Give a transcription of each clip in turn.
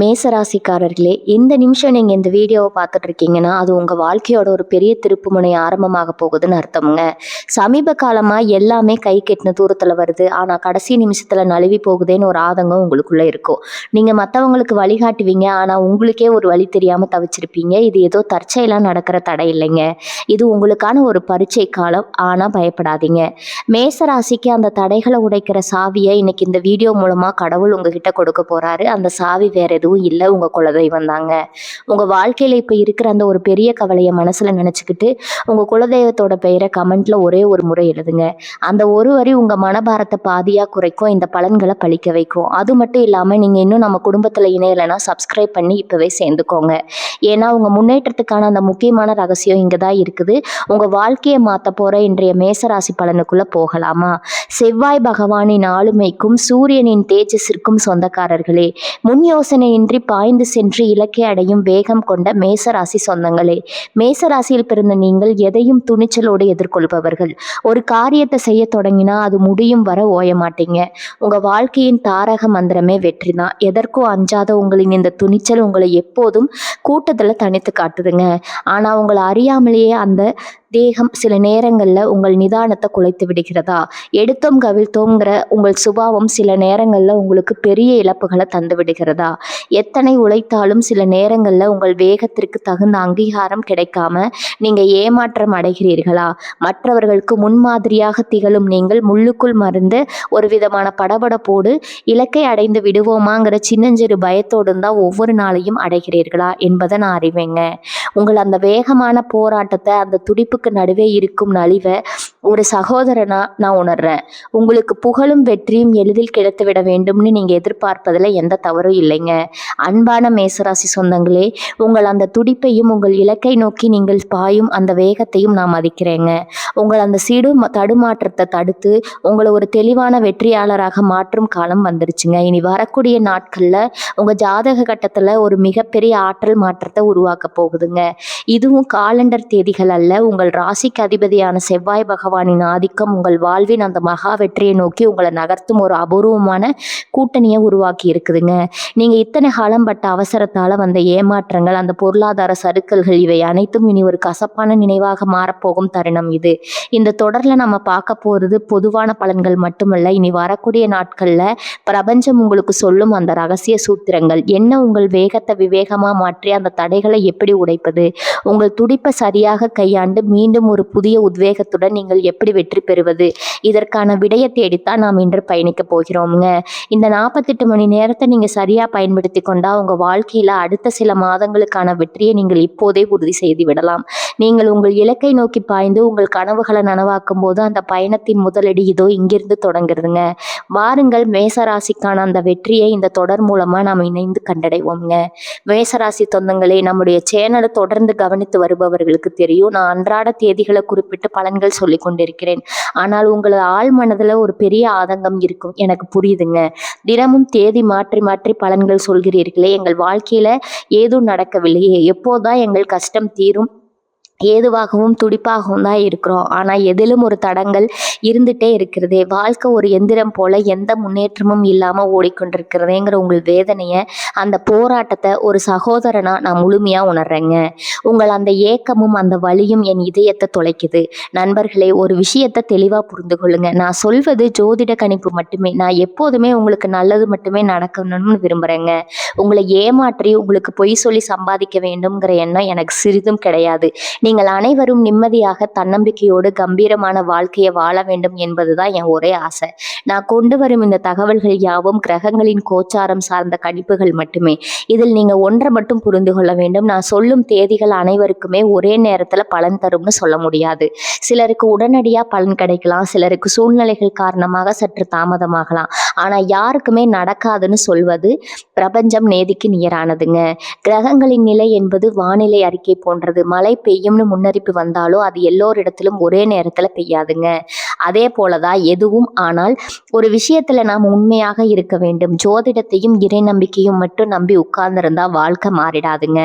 மேசராசிக்காரர்களே, இந்த நிமிஷம் நீங்க இந்த வீடியோவை பார்த்துட்டு இருக்கீங்கன்னா, அது உங்க வாழ்க்கையோட ஒரு பெரிய திருப்புமுனை ஆரம்பமாக போகுதுன்னு அர்த்தம்ங்க. சமீப காலமா எல்லாமே கை கெட்டின தூரத்துல வருது. ஆனா கடைசி நிமிஷத்துல நழுவி போகுதேன்னு ஒரு ஆதங்கம் உங்களுக்குள்ள இருக்கும். நீங்க மத்தவங்களுக்கு வழிகாட்டுவீங்க. ஆனா உங்களுக்கே ஒரு வழி தெரியாம தவிச்சிருப்பீங்க. இது ஏதோ தற்செயலா நடக்கிற தடை இல்லைங்க. இது உங்களுக்கான ஒரு பரீட்சை காலம். ஆனா பயப்படாதீங்க. மேசராசிக்கு அந்த தடைகளை உடைக்கிற சாவியை இன்னைக்கு இந்த வீடியோ மூலமா கடவுள் உங்ககிட்ட கொடுக்க போறாரு. அந்த சாவி வேற எதுவும் இல்லை, உங்க குலதெய்வம் தாங்க. உங்க வாழ்க்கையில இப்ப இருக்கிற அந்த ஒரு பெரிய கவலையை மனசுல நினைச்சுக்கிட்டு உங்க குலதெய்வத்தோட பெயரை கமெண்ட்ல ஒரே ஒரு முறை எழுதுங்க. அந்த ஒரு வரி உங்க மனபாரத்தை பாதியா குறைக்கும், இந்த பலன்களை பழிக்க வைக்கும். அது மட்டும் இல்லாம நீங்க இன்னும் நம்ம குடும்பத்துல இணையலைன்னா சப்ஸ்கிரைப் பண்ணி இப்பவே சேர்ந்துக்கோங்க. ஏன்னா உங்க முன்னேற்றத்துக்கான அந்த முக்கியமான ரகசியம் இங்கதான் இருக்குது. உங்க வாழ்க்கையை மாத்த போற இன்றைய மேசராசி பலனுக்குள்ள போகலாமா? செவ்வாய் பகவானின் ஆளுமைக்கும் சூரியனின் தேஜஸிற்கும் சொந்தக்காரர்களே, முன் யோசனையின்றி பாய்ந்து சென்று இலக்கை அடையும் வேகம் கொண்ட மேசராசி சொந்தங்களே, மேசராசியில் பிறந்த நீங்கள் எதையும் துணிச்சலோடு எதிர்கொள்பவர்கள். ஒரு காரியத்தை செய்ய தொடங்கினா அது முடியும் வர ஓய மாட்டீங்க. உங்க வாழ்க்கையின் தாரக மந்திரமே வெற்றி தான். எதற்கும் அஞ்சாத உங்களின் இந்த துணிச்சல் உங்களை எப்போதும் கூட்டத்துல தனித்து காட்டுதுங்க. ஆனா உங்களை அறியாமலேயே அந்த தேகம் சில நேரங்கள்ல உங்கள் நிதானத்தை குலைத்து விடுகிறதா? எடுத்தோம் கவிழ்த்தோங்கிற உங்கள் சுபாவம் சில நேரங்கள்ல உங்களுக்கு பெரிய இழப்புகளை தந்து விடுகிறதா? எத்தனை உழைத்தாலும் சில நேரங்கள்ல உங்கள் வேகத்திற்கு தகுந்த அங்கீகாரம் கிடைக்காம நீங்க ஏமாற்றம் அடைகிறீர்களா? மற்றவர்களுக்கு முன்மாதிரியாக திகழும் நீங்கள் முள்ளுக்குள் மருந்து ஒரு விதமான படபடப்போடு இலக்கை அடைந்து விடுவோமாங்கிற சின்னஞ்சிறு பயத்தோடும் தான் ஒவ்வொரு நாளையும் அடைகிறீர்களா என்பதை நான் அறிவேங்க. உங்கள் அந்த வேகமான போராட்டத்தை, அந்த துடிப்புக்கு நடுவே இருக்கும் நலிவை ஒரு சகோதரனா நான் உணர்றேன். உங்களுக்கு புகழும் வெற்றியும் எளிதில் கிடைத்துவிட வேண்டும்னு நீங்க எதிர்பார்ப்பதில் எந்த தவறும் இல்லைங்க. அன்பான மேசராசி சொந்தங்களே, உங்கள் அந்த துடிப்பையும் உங்கள் இலக்கை நோக்கி நீங்கள் பாயும் அந்த வேகத்தையும் நான் மதிக்கிறேங்க. உங்கள் அந்த தடுமாற்றத்தை தடுத்து உங்களை ஒரு தெளிவான வெற்றியாளராக மாற்றும் காலம் வந்துருச்சுங்க. இனி வரக்கூடிய நாட்கள்ல உங்க ஜாதக கட்டத்துல ஒரு மிகப்பெரிய ஆற்றல் மாற்றத்தை உருவாக்க போகுதுங்க. இதுவும் காலண்டர் தேதிகள் அல்ல, உங்கள் ராசிக்கு அதிபதியான செவ்வாய் பகவானின் ஆதிக்கம் உங்கள் வாழ்வின் அந்த மகா வெற்றியை நோக்கி உங்களை நகர்த்தும் ஒரு அபூர்வமான கூட்டணியை உருவாக்கி இருக்குதுங்க. நீங்க இத்தனை காலம் பட்ட அவசரத்தால வந்த ஏமாற்றங்கள், அந்த பொருளாதார சறுக்கல்கள், இவை அனைத்தும் இனி ஒரு கசப்பான நினைவாக மாறப்போகும் தருணம் இது. இந்த தொடர்ல நம்ம பார்க்க போறது பொதுவான பலன்கள் மட்டுமல்ல, இனி வரக்கூடிய நாட்கள்ல பிரபஞ்சம் உங்களுக்கு சொல்லும் அந்த ரகசிய சூத்திரங்கள் என்ன, உங்கள் வேகத்தை விவேகமா மாற்றி அந்த தடைகளை எப்படி உடைப்பது, உங்கள் துடிப்பை சரியாக கையாண்டு மீண்டும் ஒரு புதிய உத்வேகத்துடன் நீங்கள் எப்படி வெற்றி பெறுவது, இதற்கான விடையை தேடித்தான் நாம் இன்று பயணிக்க போகிறோம்ங்க. இந்த 48 மணி நேரத்தை நீங்க சரியா பயன்படுத்தி கொண்டா உங்க வாழ்க்கையில அடுத்த சில மாதங்களுக்கான வெற்றியை நீங்கள் இப்போதே உறுதி செய்து விடலாம். நீங்கள் உங்கள் இலக்கை நோக்கி பாய்ந்து உங்கள் கனவுகளை நனவாக்கும் போது அந்த பயணத்தின் முதலடி இதோ இங்கிருந்து தொடங்குறதுங்க. வாருங்கள், மேசராசிக்கான அந்த வெற்றியை இந்த தொடர் மூலமா நாம் இணைந்து கண்டடைவோம்ங்க. மேசராசி சொந்தங்களே, நம்முடைய சேனலை தொடர்ந்து கவனித்து வருபவர்களுக்கு தெரியும், நான் அன்றாட தேதிகளை குறிப்பிட்டு பலன்கள் சொல்லி கொண்டிருக்கிறேன். ஆனால் உங்களது ஆழ் மனதுல ஒரு பெரிய ஆதங்கம் இருக்கும், எனக்கு புரியுதுங்க. தினமும் தேதி மாற்றி மாற்றி பலன்கள் சொல்கிறீர்களே, எங்கள் வாழ்க்கையில ஏதும் நடக்கவில்லையே, எப்போதான் எங்கள் கஷ்டம் தீரும், ஏதுவாகவும் துடிப்பாகவும் தான் இருக்கிறோம். ஆனால் எதிலும் ஒரு தடங்கள் இருந்துகிட்டே இருக்கிறதே, வாழ்க்கை ஒரு எந்திரம் போல எந்த முன்னேற்றமும் இல்லாமல் ஓடிக்கொண்டிருக்கிறதேங்கிற உங்கள் வேதனையை, அந்த போராட்டத்தை ஒரு சகோதரனா நான் முழுமையாக உணர்றேங்க. உங்கள் அந்த ஏக்கமும் அந்த வலியும் என் இதயத்தை தொலைக்குது. நண்பர்களே, ஒரு விஷயத்தை தெளிவாக புரிந்து கொள்ளுங்க. நான் சொல்வது ஜோதிட கணிப்பு மட்டுமே. நான் எப்போதுமே உங்களுக்கு நல்லது மட்டுமே நடக்கணும்னு விரும்புகிறேங்க. உங்களை ஏமாற்றி உங்களுக்கு பொய் சொல்லி சம்பாதிக்க வேண்டும்ங்கிற எண்ணம் எனக்கு சிறிதும் கிடையாது. நீங்கள் அனைவரும் நிம்மதியாக தன்னம்பிக்கையோடு கம்பீரமான வாழ்க்கையை வாழ வேண்டும் என்பதுதான் என் ஒரே ஆசை. நான் கொண்டு வரும் இந்த தகவல்கள் யாவும் கிரகங்களின் கோச்சாரம் சார்ந்த கணிப்புகள் மட்டுமே. இதில் நீங்க ஒன்றை மட்டும் புரிந்து கொள்ள வேண்டும், நான் சொல்லும் தேதிகள் அனைவருக்குமே ஒரே நேரத்துல பலன் தரும்னு சொல்ல முடியாது. சிலருக்கு உடனடியா பலன் கிடைக்கலாம், சிலருக்கு சூழ்நிலைகள் காரணமாக சற்று தாமதமாகலாம். ஆனா யாருக்குமே நடக்காதுன்னு சொல்வது பிரபஞ்சம் நேதிக்கு நிகரானதுங்க. கிரகங்களின் நிலை என்பது வானிலை அறிக்கை போன்றது. மழை பெய்யும் முன்னறிப்பு வந்தாலும் அது எல்லோரிடத்திலும் ஒரே நேரத்துல பெய்யாதுங்க. அதே போலதான் எதுவும். ஆனால் ஒரு விஷயத்துல நாம் உண்மையாக இருக்க வேண்டும். ஜோதிடத்தையும் இறை நம்பிக்கையும் மட்டும் நம்பி உட்கார்ந்திருந்தா வாழ்க்கை மாறிடாதுங்க.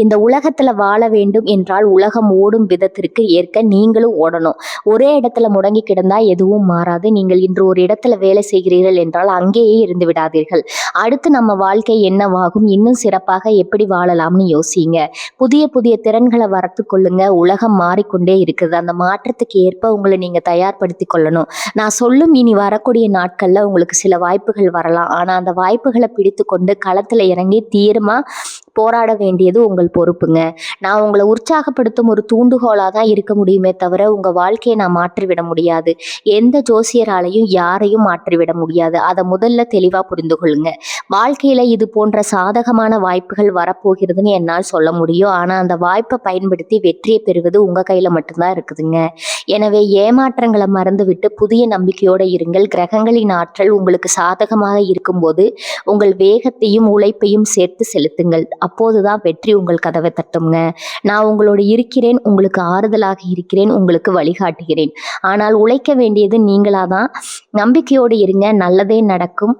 இந்த உலகத்துல வாழ வேண்டும் என்றால் உலகம் ஓடும் விதத்திற்கு ஏற்க நீங்களும் ஓடணும். ஒரே இடத்துல முடங்கி கிடந்தா எதுவும் மாறாது. நீங்கள் இன்று ஒரு இடத்துல வேலை செய்கிறீர்கள் என்றால் அங்கேயே இருந்து விடாதீர்கள். அடுத்து நம்ம வாழ்க்கை என்னவாகும், இன்னும் சிறப்பாக எப்படி வாழலாம்னு யோசிங்க. புதிய புதிய திறன்களை வளர்த்து கொள்ளுங்க. உலகம் மாறிக்கொண்டே இருக்குது. அந்த மாற்றத்துக்கு ஏற்ப உங்களை நீங்க தயார்படுத்தி கொள்ளணும். நான் சொல்லும் இனி வரக்கூடிய நாட்கள்ல உங்களுக்கு சில வாய்ப்புகள் வரலாம். ஆனா அந்த வாய்ப்புகளை பிடித்து கொண்டு களத்துல இறங்கி தீர்மா போராட வேண்டியது உங்கள் பொறுப்புங்க. நான் உங்களை உற்சாகப்படுத்தும் ஒரு தூண்டுகோலா தான் இருக்க முடியுமே தவிர உங்க வாழ்க்கையை நான் மாற்றிவிட முடியாது. எந்த ஜோசியராலையும் யாரையும் மாற்றிவிட முடியாது. அதை முதல்ல தெளிவா புரிந்து கொள்ளுங்க. வாழ்க்கையில இது போன்ற சாதகமான வாய்ப்புகள் வரப்போகிறதுன்னு என்னால் சொல்ல முடியும். ஆனா அந்த வாய்ப்பை பயன்படுத்தி வெற்றியை பெறுவது உங்க கையில மட்டும்தான் இருக்குதுங்க. எனவே ஏமாற்றங்களை மறந்துவிட்டு புதிய நம்பிக்கையோட இருங்கள். கிரகங்களின் ஆற்றல் உங்களுக்கு சாதகமாக இருக்கும்போது உங்கள் வேகத்தையும் உழைப்பையும் சேர்த்து செலுத்துங்கள். அப்போதுதான் வெற்றி உங்கள் கதவை தட்டுங்க. நான் உங்களோடு இருக்கிறேன், உங்களுக்கு ஆறுதலாக இருக்கிறேன், உங்களுக்கு வழிகாட்டுகிறேன். ஆனால் உழைக்க வேண்டியது நீங்களாதான். நம்பிக்கையோடு இருங்க, நல்லதே நடக்கும்.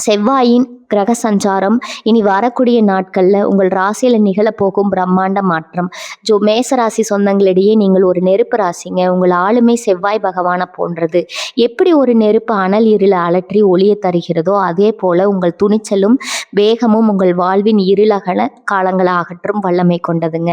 செவ்வாயின் கிரக சஞ்சாரம் இனி வரக்கூடிய நாட்கள்ல உங்கள் ராசியில நிகழப்போகும் பிரம்மாண்ட மாற்றம். மேசராசி சொந்தங்களிடையே நீங்கள் ஒரு நெருப்பு ராசிங்க. உங்கள் ஆளுமை செவ்வாய் பகவானை போன்றது. எப்படி ஒரு நெருப்பு அனல் இருள அலற்றி ஒளிய தருகிறதோ அதே போல உங்கள் துணிச்சலும் வேகமும் உங்கள் வாழ்வின் இருளகல காலங்களை அகற்றும் வல்லமை கொண்டதுங்க.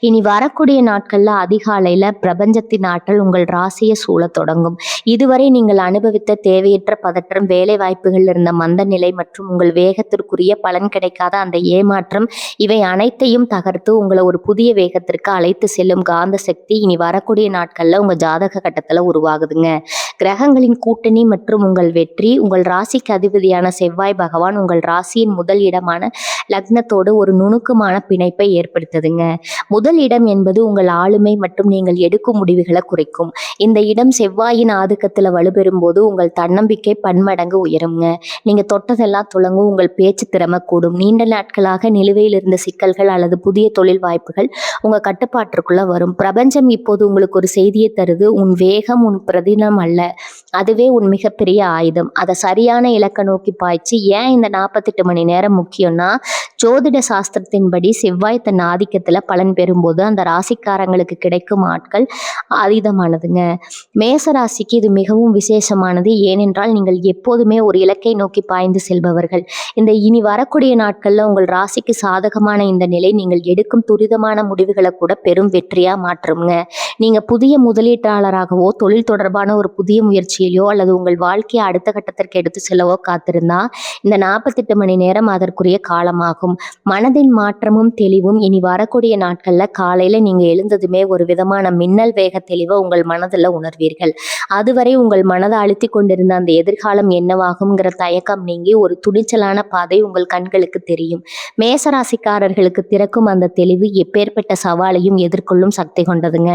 இனி வரக்கூடிய நாட்கள்ல அதிகாலையில பிரபஞ்சத்தின் ஆற்றல் உங்கள் ராசியை சூழ தொடங்கும். இதுவரை நீங்கள் அனுபவித்த தேவையற்ற பதற்றம், வேலை வாய்ப்புகள் இருந்த மந்த நிலை மற்றும் உங்கள் வேகத்திற்குரிய பலன் கிடைக்காத அந்த ஏமாற்றம், இவை அனைத்தையும் தகர்த்து உங்களை ஒரு புதிய வேகத்திற்கு அழைத்து செல்லும் காந்த சக்தி இனி வரக்கூடிய நாட்கள்ல உங்க ஜாதக கட்டத்துல உருவாகுதுங்க. கிரகங்களின் கூட்டணி மற்றும் உங்கள் வெற்றி. உங்கள் ராசிக்கு அதிபதியான செவ்வாய் பகவான் உங்கள் ராசியின் முதல் இடமான லக்னத்தோடு ஒரு நுணுக்கமான பிணைப்பை ஏற்படுத்துதுங்க. முதல் இடம் என்பது உங்கள் ஆளுமை மற்றும் நீங்கள் எடுக்கும் முடிவுகளை குறைக்கும். இந்த இடம் செவ்வாயின் ஆதிக்கத்துல வலுப்பெறும் போது உங்கள் தன்னம்பிக்கை பன்மடங்கு உயருங்க. நீங்க தொட்டதெல்லாம் துளங்கும். உங்கள் பேச்சு திறமை கூடும். நீண்ட நாட்களாக நிலுவையில் இருந்த சிக்கல்கள் அல்லது புதிய தொழில் வாய்ப்புகள் உங்க கட்டுப்பாட்டிற்குள்ள வரும். பிரபஞ்சம் இப்போது உங்களுக்கு ஒரு செய்தியை தருது. உன் வேகம் உன் பிரதினம் அல்ல, அதுவே உன் மிகப்பெரிய ஆயுதம். அதை சரியான இலக்கை நோக்கி பாய்ச்சி. ஏன் இந்த 48 மணி நேரம் முக்கியம்னா, ஜோதிட சாஸ்திரத்தின்படி செவ்வாய் தன் ஆதிக்கத்துல பலன் பெறும்போது அந்த ராசிக்காரங்களுக்கு கிடைக்கும் ஆட்கள் அதீதமானதுங்க. மேச ராசிக்கு இது மிகவும் விசேஷமானது. ஏனென்றால் நீங்கள் எப்போதுமே ஒரு இலக்கை நோக்கி பாய்ந்து செல்பவர்கள். இந்த இனி வரக்கூடிய நாட்கள்ல உங்கள் ராசிக்கு சாதகமான இந்த நிலை நீங்கள் எடுக்கும் துரிதமான முடிவுகளை கூட பெரும் வெற்றியா மாற்றுங்க. நீங்க புதிய முதலீட்டாளராகவோ தொழில் தொடர்பான ஒரு புதிய முயற்சியிலோ அல்லது உங்கள் வாழ்க்கையை அடுத்த கட்டத்திற்கு எடுத்து செல்லவோ காத்திருந்தா இந்த 48 மணி நேரம் அதற்குரிய காலமாகும். மனதின் மாற்றமும் தெளிவும். இனி வரக்கூடிய நாட்கள்ல காலையில நீங்க எழுந்ததுமே ஒரு விதமான மின்னல் வேக தெளிவை உங்கள் மனதில் உணர்வீர்கள். அதுவரை உங்கள் மனதை அழுத்தி கொண்டிருந்த அந்த எதிர்காலம் என்னவாகும்ங்கிற தயக்கம் நீங்கி ஒரு துணிச்சலான பாதை உங்கள் கண்களுக்கு தெரியும். மேசராசிக்காரர்களுக்கு திறக்கும் அந்த தெளிவு எப்பேற்பட்ட சவாலையும் எதிர்கொள்ளும் சக்தி கொண்டதுங்க.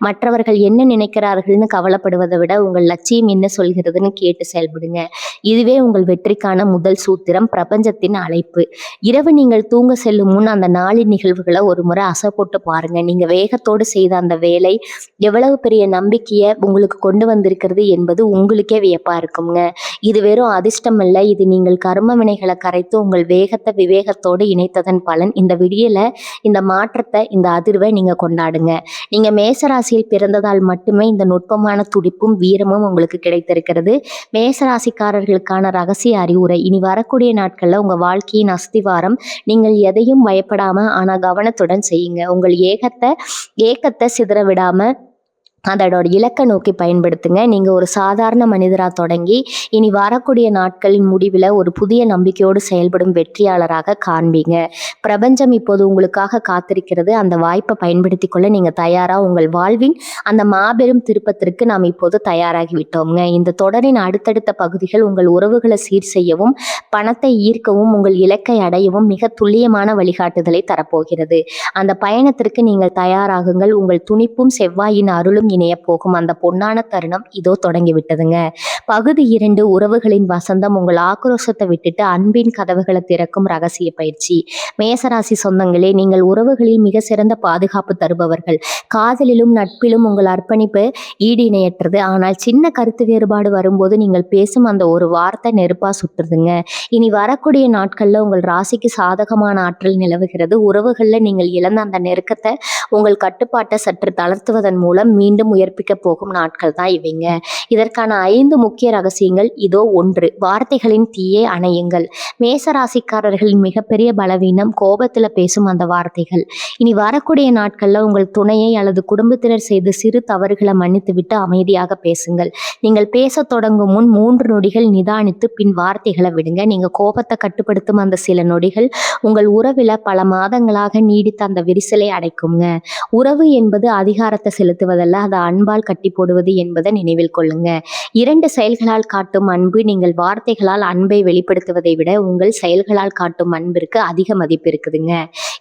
மற்றவர்கள் என்ன நினைக்கிறார்கள்னு கவலைப்படுவதை விட உங்கள் லட்சியம் என்ன சொல்கிறதுன்னு கேட்டு செயல்படுங்க. இதுவே உங்கள் வெற்றிக்கான முதல் சூத்திரம். பிரபஞ்சத்தின் அழைப்பு. இரவு நீங்கள் தூங்க செல்லும் முன் அந்த நாளின் நிகழ்வுகளை ஒரு முறை அசை போட்டு பாருங்க. நீங்க வேகத்தோடு செய்த அந்த வேலை எவ்வளவு பெரிய நம்பிக்கையை உங்களுக்கு கொண்டு வந்திருக்கிறது என்பது உங்களுக்கே வியப்பா இருக்குங்க. இது வெறும் அதிர்ஷ்டம் அல்ல, இது நீங்கள் கர்ம வினைகளை கரைத்து உங்கள் வேகத்தை விவேகத்தோடு இணைத்ததன் பலன். இந்த விடியல, இந்த மாற்றத்தை, இந்த அதிர்வை நீங்க கொண்டாடுங்க. நீங்க மேசராசியில் பிறந்ததால் மட்டுமே இந்த நுட்பமான துடிப்பும் வீரமும் உங்களுக்கு கிடைத்திருக்கிறது. மேசராசிக்காரர்களுக்கான ரகசிய அறிவுரை. இனி வரக்கூடிய நாட்கள்ல உங்க வாழ்க்கையின் அஸ்திவாரம். நீங்கள் எதையும் பயப்படாம ஆனா கவனத்துடன் செய்யுங்க. உங்கள் ஏக்கத்தை சிதற விடாம அதோட இலக்கை நோக்கி பயன்படுத்துங்க. நீங்க ஒரு சாதாரண மனிதரா தொடங்கி இனி வரக்கூடிய நாட்களின் முடிவில் ஒரு புதிய நம்பிக்கையோடு செயல்படும் வெற்றியாளராக காண்பீங்க. பிரபஞ்சம் இப்போது உங்களுக்காக காத்திருக்கிறது. அந்த வாய்ப்பை பயன்படுத்தி கொள்ள நீங்க தயாரா? உங்கள் வாழ்வின் அந்த மாபெரும் திருப்பத்திற்கு நாம் இப்போது தயாராகி விட்டோம்ங்க. இந்த தொடரின் அடுத்தடுத்த பகுதிகள் உங்கள் உறவுகளை சீர் செய்யவும் பணத்தை ஈர்க்கவும் உங்கள் இலக்கை அடையவும் மிக துல்லியமான வழிகாட்டுதலை தரப்போகிறது. அந்த பயணத்திற்கு நீங்கள் தயாராகுங்கள். உங்கள் துணிப்பும் செவ்வாயின் அருளும் இணைய போகும் அந்த பொன்னான தருணம் இதோ தொடங்கி விட்டதுங்க. பகுதி 2 உறவுகளின் வசந்தம். உங்கள் ஆக்ரோஷத்தை விட்டுட்டு அன்பின் கதவுகளை திறக்கும் ரகசிய பயிற்சி. மேசராசி சொந்தங்களே, நீங்கள் உறவுகளில் மிக சிறந்த பாதுகாப்பு தருபவர்கள். காதலிலும் நட்பிலும் உங்கள் அர்ப்பணிப்பு ஈடு இணையற்றது. ஆனால் சின்ன கருத்து வேறுபாடு வரும்போது நீங்கள் பேசும் அந்த ஒரு வார்த்தை நெருப்பா சுட்டுருதுங்க. இனி வரக்கூடிய நாட்கள்ல உங்கள் ராசிக்கு சாதகமான ஆற்றல் நிலவுகிறது. உறவுகள்ல நீங்கள் இழந்த அந்த நெருக்கத்தை உங்கள் கட்டுப்பாட்டை சற்று தளர்த்துவதன் மூலம் மீண்டும் உயர்ப்பிக்க போகும் நாட்கள் தான் இவைங்க. இதற்கான 5 முக்கிய ரகசியங்கள் இதோ. 1, வார்த்தைகளின் தீயை அணையுங்கள். மேசராசிக்காரர்களின் மிகப்பெரிய பலவீனம் கோபத்துல பேசும் அந்த வார்த்தைகள். இனி வரக்கூடிய நாட்கள்ல உங்கள் துணையை அல்லது குடும்பத்தினர் செய்த சிறு தவறுகளை மன்னித்து விட்டு அமைதியாக பேசுங்கள். நீங்கள் பேச தொடங்கும் முன் 3 நொடிகள் நிதானித்து பின் வார்த்தைகளை விடுங்க. நீங்க கோபத்தை கட்டுப்படுத்தும் அந்த சில நொடிகள் உங்கள் உறவில பல மாதங்களாக நீடித்த அந்த விரிசலை அடைக்குங்க. உறவு என்பது அதிகாரத்தை செலுத்துவதல்ல, அதை அன்பால் கட்டி போடுவது என்பதை நினைவில் கொள்ளுங்க. 2 செயல்களால் காட்டும் அன்பு. நீங்கள் வார்த்தைகளால் அன்பை வெளிப்படுத்துவதை விட உங்கள் செயல்களால் காட்டும் அன்பிற்கு அதிக மதிப்பு இருக்குதுங்க.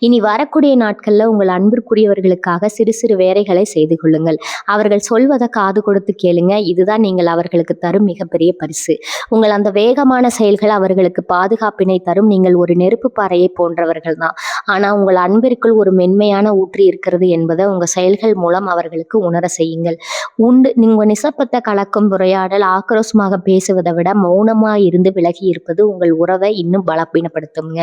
இனி வரக்கூடிய நாட்கள்ல உங்கள் அன்பிற்குரியவர்களுக்காக சிறு சிறு வேலைகளை செய்து கொள்ளுங்கள். அவர்கள் சொல்வதை காது கொடுத்து கேளுங்க. இதுதான் நீங்கள் அவர்களுக்கு தரும் மிகப்பெரிய பரிசு. உங்கள் அந்த வேகமான செயல்கள் அவர்களுக்கு பாதுகாப்பினை தரும். நீங்கள் ஒரு நெருப்பு பாறையை போன்றவர்கள் தான். ஆனா உங்கள் அன்பிற்குள் ஒரு மென்மையான ஊற்று இருக்கிறது என்பதை உங்க செயல்கள் மூலம் அவர்களுக்கு உணர செய்யுங்கள். உங்க நிசப்பத்தை கலக்கும் உரையாடல். ஆக்ரோஷமாக பேசுவதை விட மௌனமா இருந்து விலகி இருப்பது உங்கள் உறவை இன்னும் பலப்பீனப்படுத்துங்க.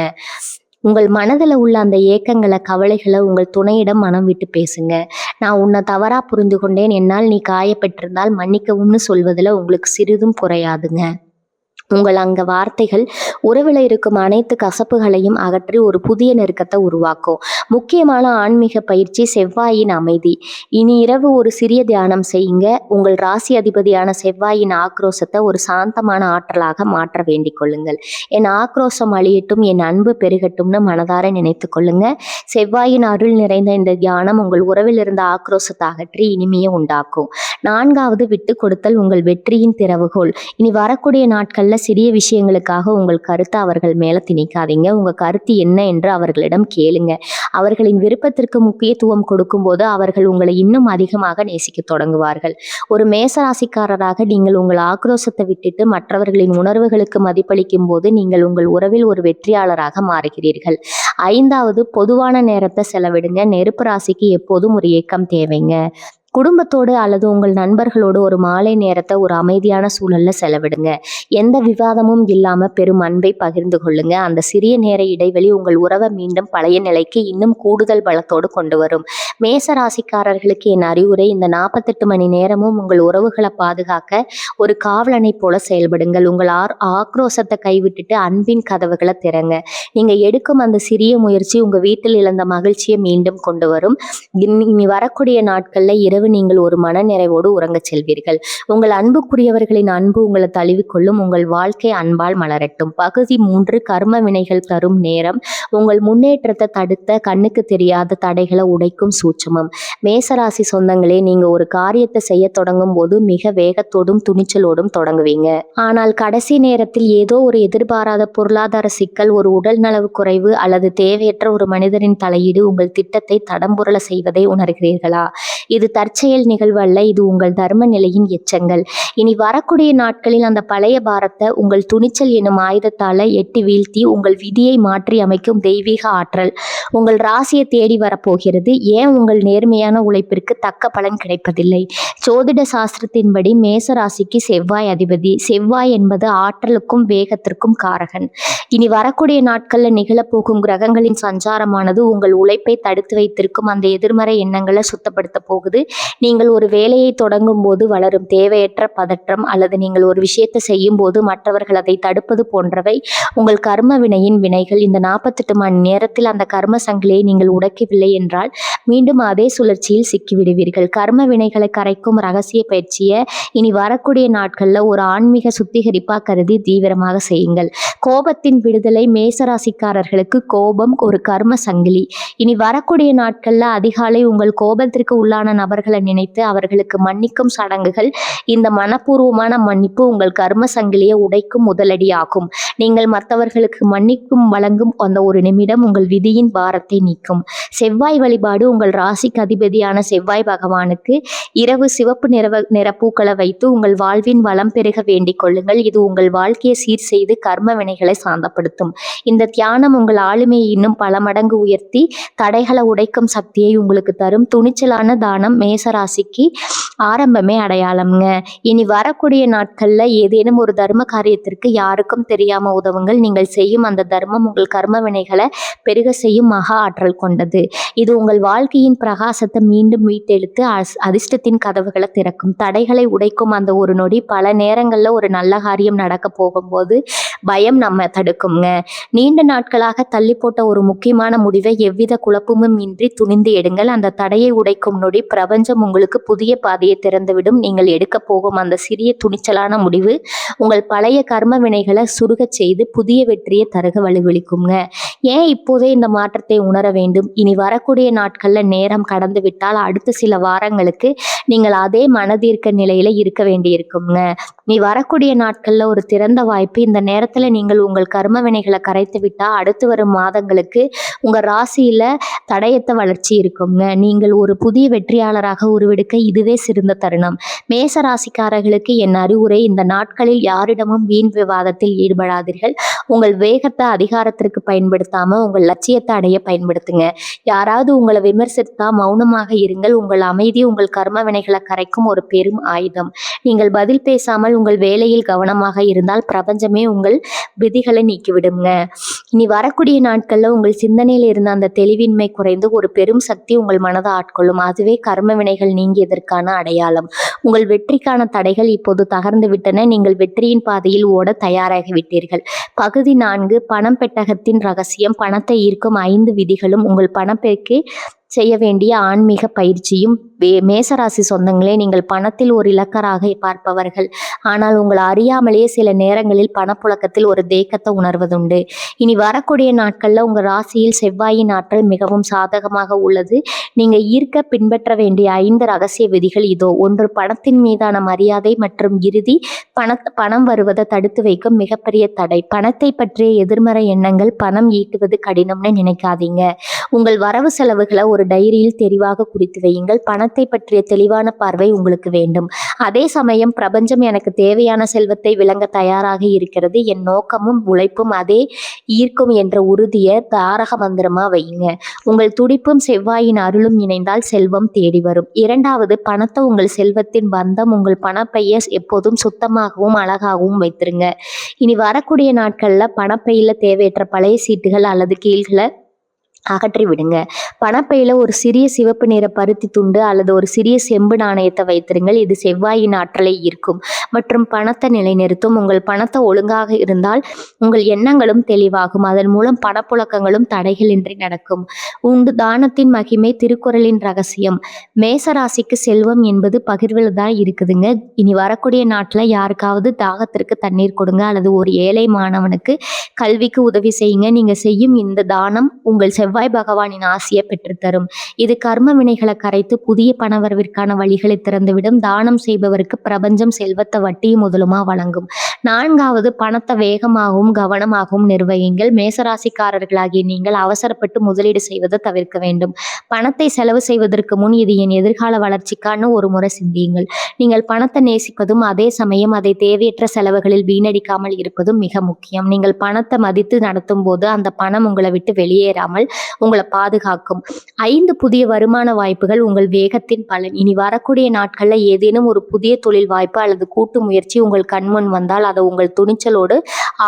உங்கள் மனதில் உள்ள அந்த ஏக்கங்களை, கவலைகளை உங்கள் துணையிடம் மனம் விட்டு பேசுங்க. நான் உன்னை தவறா புரிந்து கொண்டேன், என்னால் நீ காயப்பட்டிருந்தால் மன்னிக்கவும்னு சொல்வதில் உங்களுக்கு சிறிதும் குறையாதுங்க. உங்கள் அங்க வார்த்தைகள் உறவில் இருக்கும் அனைத்து கசப்புகளையும் அகற்றி ஒரு புதிய நெருக்கத்தை உருவாக்கும். முக்கியமான ஆன்மீக பயிற்சி செவ்வாயின் அமைதி. இனி இரவு ஒரு சிறிய தியானம் செய்யுங்க. உங்கள் ராசி அதிபதியான செவ்வாயின் ஆக்ரோஷத்தை ஒரு சாந்தமான ஆற்றலாக மாற்ற வேண்டிக் கொள்ளுங்கள். என் ஆக்ரோஷம் அழியட்டும், என் அன்பு பெருகட்டும்னு மனதார நினைத்து கொள்ளுங்க. செவ்வாயின் அருள் நிறைந்த இந்த தியானம் உங்கள் உறவில் இருந்த ஆக்ரோஷத்தை அகற்றி இனிமையை உண்டாக்கும். 4வது, விட்டு கொடுத்தல் உங்கள் வெற்றியின் திறவுகோல். இனி வரக்கூடிய நாட்கள்ல சிறிய விஷயங்களுக்காக உங்கள் கருத்தை அவர்கள் மேல திணிக்காதீங்க. உங்க கருத்து என்ன என்று அவர்களிடம் கேளுங்க. அவர்களின் விருப்பத்திற்கு முக்கியத்துவம் கொடுக்கும்போது அவர்கள் உங்களை இன்னும் அதிகமாக நேசிக்க தொடங்குவார்கள். ஒரு மேசராசிக்காரராக நீங்கள் உங்கள் ஆக்ரோஷத்தை விட்டுட்டு மற்றவர்களின் உணர்வுகளுக்கு மதிப்பளிக்கும் போது நீங்கள் உங்கள் உறவில் ஒரு வெற்றியாளராக மாறுகிறீர்கள். 5வது, பொதுவான நேரத்தை செலவிடுங்க. நெருப்பு ராசிக்கு எப்போதும் ஒரு ஏக்கம் தேவைங்க. குடும்பத்தோடு அல்லது உங்கள் நண்பர்களோடு ஒரு மாலை நேரத்தை ஒரு அமைதியான சூழல்ல செலவிடுங்க. எந்த விவாதமும் இல்லாம பெரும் அன்பை பகிர்ந்து கொள்ளுங்க. அந்த சிறிய நேர இடைவெளி உங்கள் உறவை மீண்டும் பழைய நிலைக்கு இன்னும் கூடுதல் பலத்தோடு கொண்டு வரும். மேச ராசிக்காரர்களுக்கு என் அறிவுரை, இந்த 48 மணி நேரமும் உங்கள் உறவுகளை பாதுகாக்க ஒரு காவலனை போல செயல்படுங்கள். உங்கள் ஆக்ரோஷத்தை கைவிட்டுட்டு அன்பின் கதவுகளை திறங்க. நீங்க எடுக்கும் அந்த சிறிய முயற்சி உங்க வீட்டில் இழந்த மகிழ்ச்சியை மீண்டும் கொண்டு வரும். இனி வரக்கூடிய நாட்கள்ல இரவு நீங்கள் ஒரு மன நிறைவோடு உறங்கச் செல்வீர்கள். உங்கள் அன்புக்குரியவர்களின் அன்பு உங்களை தழுவிக்கொள்ளும். உங்கள் வாழ்க்கை அன்பால் மலரட்டும். பகுதி 3, கர்ம வினைகள் தரும் நேரம். உங்கள் முன்னேற்றத்தை தடுத்த கண்ணுக்கு தெரியாத தடைகளை உடைக்கும் சூட்சமம். மேசராசி சொந்தங்களே, நீங்க ஒரு காரியத்தை செய்ய தொடங்கும் போது மிக வேகத்தோடும் துணிச்சலோடும் தொடங்குவீங்க. ஆனால் கடைசி நேரத்தில் ஏதோ ஒரு எதிர்பாராத பொருளாதார சிக்கல், ஒரு உடல் நலவு குறைவு அல்லது தேவையற்ற ஒரு மனிதரின் தலையீடு உங்கள் திட்டத்தை தடம்புரள செய்வதை உணர்கிறீர்களா? இது தற்செயல் நிகழ்வு அல்ல, இது உங்கள் தர்ம நிலையின் எச்சங்கள். இனி வரக்கூடிய நாட்களில் அந்த பழைய பாரத்தை உங்கள் துணிச்சல் எனும் ஆயுதத்தால எட்டி வீழ்த்தி உங்கள் விதியை மாற்றி அமைக்கும் தெய்வீக ஆற்றல் உங்கள் ராசியை தேடி வரப்போகிறது. ஏன் உங்கள் நேர்மையான உழைப்பிற்கு தக்க பலன் கிடைப்பதில்லை? ஜோதிட சாஸ்திரத்தின்படி மேச ராசிக்கு செவ்வாய் அதிபதி. செவ்வாய் என்பது ஆற்றலுக்கும் வேகத்திற்கும் காரகன். இனி வரக்கூடிய நாட்கள்ல நிகழப்போகும் கிரகங்களின் சஞ்சாரமானது உங்கள் உழைப்பை தடுத்து வைத்திருக்கும் அந்த எதிர்மறை எண்ணங்களை சுத்தப்படுத்த போகுது. நீங்கள் ஒரு வேலையை தொடங்கும் போது வளரும் தேவையற்ற பதற்றம் அல்லது நீங்கள் ஒரு விஷயத்தை செய்யும் போது மற்றவர்கள் அதை தடுப்பது போன்றவை உங்கள் கர்ம வினையின் வினைகள். இந்த 48 மணி நேரத்தில் அந்த கர்ம சங்கிலியை நீங்கள் உடைக்கவில்லை என்றால் மீண்டும் அதே சுழற்சியில் சிக்கிவிடுவீர்கள். கர்ம வினைகளை கரைக்கும் ரகசிய பயிற்சியை இனி வரக்கூடிய நாட்கள்ல ஒரு ஆன்மீக சுத்திகரிப்பா கருதி தீவிரமாக செய்யுங்கள். கோபத்தின் விடுதலை. மேசராசிக்காரர்களுக்கு கோபம் ஒரு கர்ம சங்கிலி. இனி வரக்கூடிய நாட்கள்ல அதிகாலை உங்கள் கோபத்திற்கு உள்ளான நபர்கள் தவறுகளை நினைத்து அவர்களுக்கு மன்னிக்கும் சடங்குகள். இந்த மனப்பூர்வமான மன்னிப்பு உங்கள் கர்ம சங்கிலியை உடைக்கும் முதலடியாகும். நீங்கள் மற்றவர்களுக்கு மன்னிக்கும் வழங்கும் அந்த ஒரு நிமிடம் உங்கள் விதியின் பாரத்தை நீக்கும். செவ்வாய் வழிபாடு. உங்கள் ராசிக்கு அதிபதியான செவ்வாய் பகவானுக்கு இரவு சிவப்பு நிற பூக்களை வைத்து உங்கள் வாழ்வின் வளம் பெருக வேண்டிக் கொள்ளுங்கள். இது உங்கள் வாழ்க்கையை சீர் செய்து கர்ம வினைகளை சாந்தப்படுத்தும். இந்த தியானம் உங்கள் ஆளுமையை இன்னும் பல மடங்கு உயர்த்தி தடைகளை உடைக்கும் சக்தியை உங்களுக்கு தரும். துணிச்சலான தானம் மேசராசிக்கு ஆரம்பமே அடையாளம்ங்க. இனி வரக்கூடிய நாட்கள்ல ஏதேனும் ஒரு தர்ம காரியத்திற்கு யாருக்கும் தெரியாம உதவுங்கள். நீங்கள் செய்யும் அந்த தர்மம் உங்கள் கர்ம வினைகளை பெருக செய்யும் மகா ஆற்றல் கொண்டது. இது உங்கள் வாழ்க்கையின் பிரகாசத்தை மீண்டும் மீட்டெடுத்து அதிர்ஷ்டத்தின் கதவுகளை திறக்கும். தடைகளை உடைக்கும் அந்த ஒரு நொடி பல நேரங்கள்ல ஒரு நல்ல காரியம் நடக்க போகும்போது பயம் நம்ம தடுக்குங்க. நீண்ட நாட்களாக தள்ளி போட்ட ஒரு முக்கியமான முடிவை எவ்வித குழப்பமும் இன்றி துணிந்து எடுங்கள். அந்த தடையை உடைக்கும் நொடி பிரபஞ்சம் உங்களுக்கு புதிய பாதையை திறந்துவிடும். நீங்கள் எடுக்க போகும் அந்த சிறிய துணிச்சலான முடிவு உங்கள் பழைய கர்ம வினைகளை சுருகச் செய்து புதிய வெற்றியை தருக வலுவளிக்குங்க. ஏன் இப்போதே இந்த மாற்றத்தை உணர வேண்டும்? இனி வரக்கூடிய நாட்கள்ல நேரம் கடந்து விட்டால் அடுத்த சில வாரங்களுக்கு நீங்கள் அதே மனதீர்க்க நிலையில இருக்க வேண்டியிருக்குங்க. நீ வரக்கூடிய நாட்கள்ல ஒரு திறந்த வாய்ப்பு. இந்த நேரத்துல நீங்கள் உங்கள் கர்ம வினைகளை கரைத்து விட்டா அடுத்து வரும் மாதங்களுக்கு உங்க ராசியில தடையத்த வளர்ச்சி இருக்குங்க. நீங்கள் ஒரு புதிய வெற்றியாளராக உருவெடுக்க இதுவே சிறந்த தருணம். மேச ராசிக்காரர்களுக்கு என் அறிவுரை, இந்த நாட்களில் யாரிடமும் வீண் விவாதத்தில் ஈடுபடாதீர்கள். உங்கள் வேகத்தை அதிகாரத்திற்கு பயன்படுத்தாம உங்கள் லட்சியத்தை அடைய பயன்படுத்துங்க. யாராவது உங்களை விமர்சித்தா மௌனமாக இருங்கள். உங்கள் அமைதி உங்கள் கர்ம வினைகளை கரைக்கும் ஒரு பெரும் ஆயுதம். நீங்கள் பதில் பேசாமல் உங்கள் வேலையில் கவனமாக இருந்தால் பிரபஞ்சமே உங்கள் விதிகளை நீக்கிவிடுங்க. இனி வரக்கூடிய நாட்கள்ல உங்கள் சிந்தனையில் இருந்த அந்த தெளிவின்மை குறைந்து ஒரு பெரும் சக்தி உங்கள் மனதை ஆட்கொள்ளும். அதுவே கர்ம வினைகள் நீங்கியதற்கான அடையாளம். உங்கள் வெற்றிக்கான தடைகள் இப்போது தகர்ந்து விட்டன. நீங்கள் வெற்றியின் பாதையில் ஓட தயாராகிவிட்டீர்கள். பகுதி 4 பணம் பெட்டகத்தின் ரகசியம். பணத்தை ஈர்க்கும் 5 விதிகளும் உங்கள் பணப்பெருக்கை செய்ய வேண்டிய ஆன்மீக பயிற்சியும். மேசராசி சொந்தங்களே, நீங்கள் பணத்தில் ஒரு இலக்கராக பார்ப்பவர்கள். ஆனால் உங்களை அறியாமலேயே சில நேரங்களில் பணப்புழக்கத்தில் ஒரு தேக்கத்தை உணர்வதுண்டு. இனி வரக்கூடிய நாட்கள்ல உங்க ராசியில் செவ்வாயின் ஆற்றல் மிகவும் சாதகமாக உள்ளது. நீங்க ஈர்க்க பின்பற்ற வேண்டிய 5 ரகசிய விதிகள் இதோ. 1. பணத்தின் மீதான மரியாதை மற்றும் இறுதி. பணம் வருவதை தடுத்து வைக்கும் மிகப்பெரிய தடை. பணத்தை பற்றிய எதிர்மறை எண்ணங்கள். பணம் ஈட்டுவது கடினம்னு நினைக்காதீங்க. உங்கள் வரவு செலவுகளை ஒரு டைரியில் தெளிவாக குறித்து வையுங்கள். பணத்தை பற்றிய தெளிவான பார்வை உங்களுக்கு வேண்டும். அதே சமயம் பிரபஞ்சம் எனக்கு தேவையான செல்வத்தை விளங்க தயாராக இருக்கிறது. என் நோக்கமும் உழைப்பும் அதே ஈர்க்கும் என்ற உறுதியை தாரக மந்திரமா வையுங்க. உங்கள் துடிப்பும் செவ்வாயின் அருளும் இணைந்தால் செல்வம் தேடி வரும். 2. பணத்தை உங்கள் செல்வத்தின் பந்தம். உங்கள் பணப்பையை எப்போதும் சுத்தமாகவும் அழகாகவும் வைத்திருங்க. இனி வரக்கூடிய நாட்கள்ல பணப்பையில தேவையற்ற பழைய சீட்டுகள் அல்லது கீழ்களை அகற்றி விடுங்க. பணப்பையில ஒரு சிறிய சிவப்பு நிற பருத்தி துண்டு அல்லது ஒரு சிறிய செம்பு நாணயத்தை வைத்திருங்கள். இது செவ்வாயின் ஆற்றலை ஈர்க்கும் மற்றும் பணத்தை நிலைநிறுத்தும். உங்கள் பணத்தை ஒழுங்காக இருந்தால் உங்கள் எண்ணங்களும் தெளிவாகும். அதன் மூலம் பணப்புழக்கங்களும் தடைகளின்றி நடக்கும். உண்டு தானத்தின் மகிமை. திருக்குறளின் ரகசியம். மேசராசிக்கு செல்வம் என்பது பகிர்வில் தான் இருக்குதுங்க. இனி வரக்கூடிய நாட்டில் யாருக்காவது தாகத்திற்கு தண்ணீர் கொடுங்க அல்லது ஒரு ஏழை மாணவனுக்கு கல்விக்கு உதவி செய்யுங்க. நீங்க செய்யும் இந்த தானம் உங்கள் செவ்வாய் பகவானின் ஆசியை பெற்றுத்தரும். இது கர்ம வினைகளை கரைத்து புதிய பணவரவிற்கான வழிகளை திறந்துவிடும். தானம் செய்பவருக்கு பிரபஞ்சம் செல்வத்தை வட்டியும் முதலுமா வழங்கும். 4. பணத்தை வேகமாகவும் கவனமாகவும் நிர்வகிங்கள். மேசராசிக்காரர்களாகிய நீங்கள் அவசரப்பட்டு முதலீடு செய்வதை தவிர்க்க வேண்டும். பணத்தை செலவு செய்வதற்கு முன் இது என் எதிர்கால வளர்ச்சிக்கான ஒரு முறை சிந்தியுங்கள். நீங்கள் பணத்தை நேசிப்பதும் அதே சமயம் அதை தேவையற்ற செலவுகளில் வீணடிக்காமல் இருப்பதும் மிக முக்கியம். நீங்கள் பணத்தை மதித்து நடத்தும் போது அந்த பணம் உங்களை விட்டு வெளியேறாமல் உங்களை பாதுகாக்கும். 5 புதிய வருமான வாய்ப்புகள் உங்கள் வேகத்தின் பலன். இனி வரக்கூடிய நாட்கள்ல ஏதேனும் ஒரு புதிய தொழில் வாய்ப்பு அல்லது கூட்டு முயற்சி உங்கள் கண்முன் வந்தால் அதை உங்கள் துணிச்சலோடு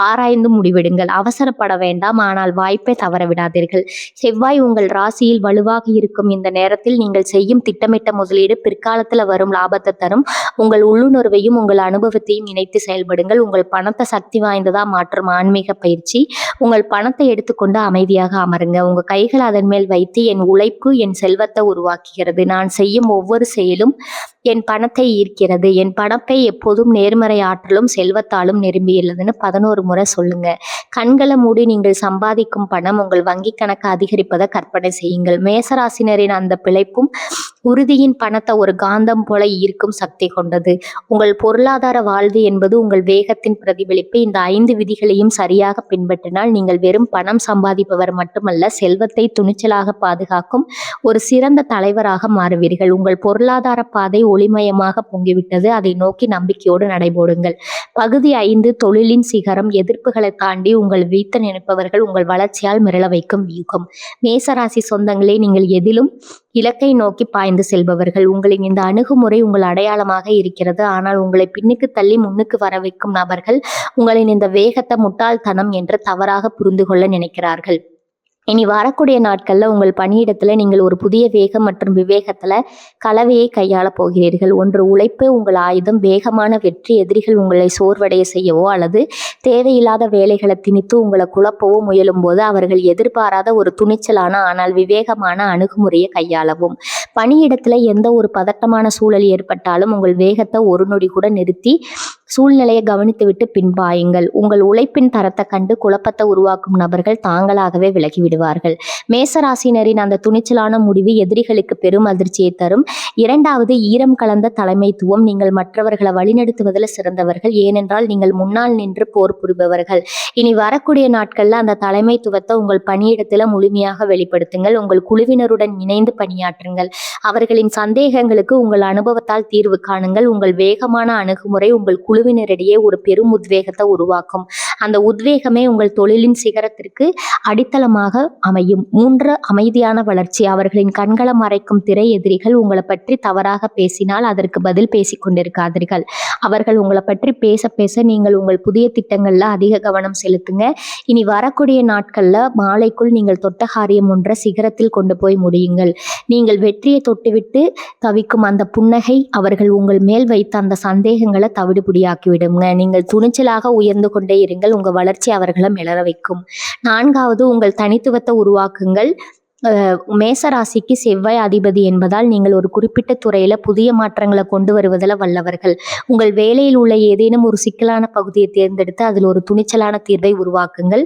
ஆராய்ந்து முடிவெடுங்கள். அவசரப்பட வேண்டாம், ஆனால் வாய்ப்பை தவறவிடாதீர்கள். செவ்வாய் உங்கள் ராசியில் வலுவாக இருக்கும் இந்த நேரத்தில் நீங்கள் செய்யும் திட்டமிட்ட முதலீடு பிற்காலத்தில் வரும் லாபத்தை தரும். உங்கள் உள்ளுணர்வையும் உங்கள் அனுபவத்தையும் இணைத்து செயல்படுங்கள். உங்கள் பணத்தை சக்தி வாய்ந்ததா மாற்றும் ஆன்மீக பயிற்சி. உங்கள் பணத்தை எடுத்துக்கொண்டு அமைதியாக அமருங்க. உங்க கைகள் அதன் மேல் வைத்து என் உழைப்பு என் செல்வத்தை உருவாக்குகிறது. நான் செய்யும் ஒவ்வொரு செயலும் என் பணத்தை ஈர்க்கிறது, என் பணப்பை எப்போதும் நேர்மறை ஆற்றலும் செல்வத்தாலும் நிரம்பியுள்ளதுன்னு 11 முறை சொல்லுங்க. கண்களை மூடி நீங்கள் சம்பாதிக்கும் பணம் உங்கள் வங்கி கணக்கு அதிகரிப்பதை கற்பனை செய்யுங்கள். மேசராசினரின் அந்த பிழைப்பும் உறுதியின் பணத்தை ஒரு காந்தம் போல ஈர்க்கும் சக்தி கொண்டது. உங்கள் பொருளாதார வாழ்வு என்பது உங்கள் வேகத்தின் பிரதிபலிப்பு. இந்த 5 விதிகளையும் சரியாக பின்பற்றினால் நீங்கள் வெறும் பணம் சம்பாதிப்பவர் மட்டுமல்ல, செல்வத்தை துணிச்சலாக பாதுகாக்கும் ஒரு சிறந்த தலைவராக மாறுவீர்கள். உங்கள் பொருளாதார பாதை ஒளிமயமாக பொங்கிவிட்டது. அதை நோக்கி நம்பிக்கையோடு நடைபோடுங்கள். பகுதி 5 தொழிலின் சிகரம். எதிர்ப்புகளை தாண்டி உங்கள் வீழ்த்த நினைப்பவர்கள் உங்கள் வளர்ச்சியால் மிரள வைக்கும் வியூகம். மேசராசி சொந்தங்களே, நீங்கள் எதிலும் இலக்கை நோக்கி பாய்ந்து செல்பவர்கள். உங்களின் இந்த அணுகுமுறை உங்கள் அடையாளமாக இருக்கிறது. ஆனால் உங்களை பின்னுக்கு தள்ளி முன்னுக்கு வர வைக்கும் நபர்கள் உங்களின் இந்த வேகத்தை முட்டாள்தனம் என்று தவறாக புரிந்து கொள்ள நினைக்கிறார்கள். இனி வரக்கூடிய நாட்கள்ல உங்கள் பணியிடத்துல நீங்கள் ஒரு புதிய வேகம் மற்றும் விவேகத்துல கலவையை கையாள போகிறீர்கள். ஒன்று உழைப்பு உங்கள் ஆயுதம். வேகமான வெற்றி எதிரிகள் உங்களை சோர்வடைய செய்யவோ அல்லது தேவையில்லாத வேலைகளை திணித்து உங்களை குழப்பவோ முயலும் போது அவர்கள் எதிர்பாராத ஒரு துணிச்சலான ஆனால் விவேகமான அணுகுமுறையை கையாளவும். பணியிடத்துல எந்த ஒரு பதட்டமான சூழல் ஏற்பட்டாலும் உங்கள் வேகத்தை ஒரு நொடி கூட நிறுத்தி சூழ்நிலையை கவனித்துவிட்டு பின்பாயுங்கள். உங்கள் உழைப்பின் தரத்தை கண்டு குழப்பத்தை உருவாக்கும் நபர்கள் தாங்களாகவே விலகிவிடுவார்கள். மேசராசினரின் அந்த துணிச்சலான முடிவு எதிரிகளுக்கு பெரும் அதிர்ச்சியை தரும். 2வது, ஈரம் கலந்த தலைமைத்துவம். நீங்கள் மற்றவர்களை வழிநடத்துவதில் சிறந்தவர்கள், ஏனென்றால் நீங்கள் முன்னால் நின்று போர் புரிபவர்கள். இனி வரக்கூடிய நாட்கள்ல அந்த தலைமைத்துவத்தை உங்கள் பணியிடத்துல முழுமையாக வெளிப்படுத்துங்கள். உங்கள் குழுவினருடன் இணைந்து பணியாற்றுங்கள். அவர்களின் சந்தேகங்களுக்கு உங்கள் அனுபவத்தால் தீர்வு காணுங்கள். உங்கள் வேகமான அணுகுமுறை உங்கள் குழுவினரிடையே ஒரு பெரும் உத்வேகத்தை உருவாக்கும். அந்த உத்வேகமே உங்கள் தொழிலின் சிகரத்திற்கு அடித்தளமாக அமையும். 3, அமைதியான வளர்ச்சி. அவர்களின் கண்களை மறைக்கும் திரை எதிரிகள் உங்களை பற்றி தவறாக பேசினால் அதற்கு பதில் பேசிக் கொண்டிருக்காதீர்கள். அவர்கள் உங்களை பற்றி பேச பேச நீங்கள் உங்கள் புதிய திட்டங்கள்ல அதிக கவனம் செலுத்துங்க. இனி வரக்கூடிய நாட்கள்ல மாலைக்குள் நீங்கள் தொட்ட காரியம் ஒன்றை சிகரத்தில் கொண்டு போய் முடியுங்கள். நீங்கள் வெற்றியை தொட்டுவிட்டு தவிக்கும் அந்த புன்னகை அவர்கள் உங்கள் மேல் வைத்த அந்த சந்தேகங்களை தவிடுபடியாக்கிவிடுங்க. நீங்கள் துணிச்சலாக உயர்ந்து கொண்டே இருங்கள். உங்கள் வளர்ச்சி அவர்களை மிளற வைக்கும். 4வது, உங்கள் தனித்துவத்தை உருவாக்குங்கள். மேசராசிக்கு செவ்வாய் அதிபதி என்பதால் நீங்கள் ஒரு குறிப்பிட்ட துறையில புதிய மாற்றங்களை கொண்டு வருவதில் வல்லவர்கள். உங்கள் வேலையில் உள்ள ஏதேனும் ஒரு சிக்கலான பகுதியை தேர்ந்தெடுத்து அதில் ஒரு துணிச்சலான தீர்வை உருவாக்குங்கள்.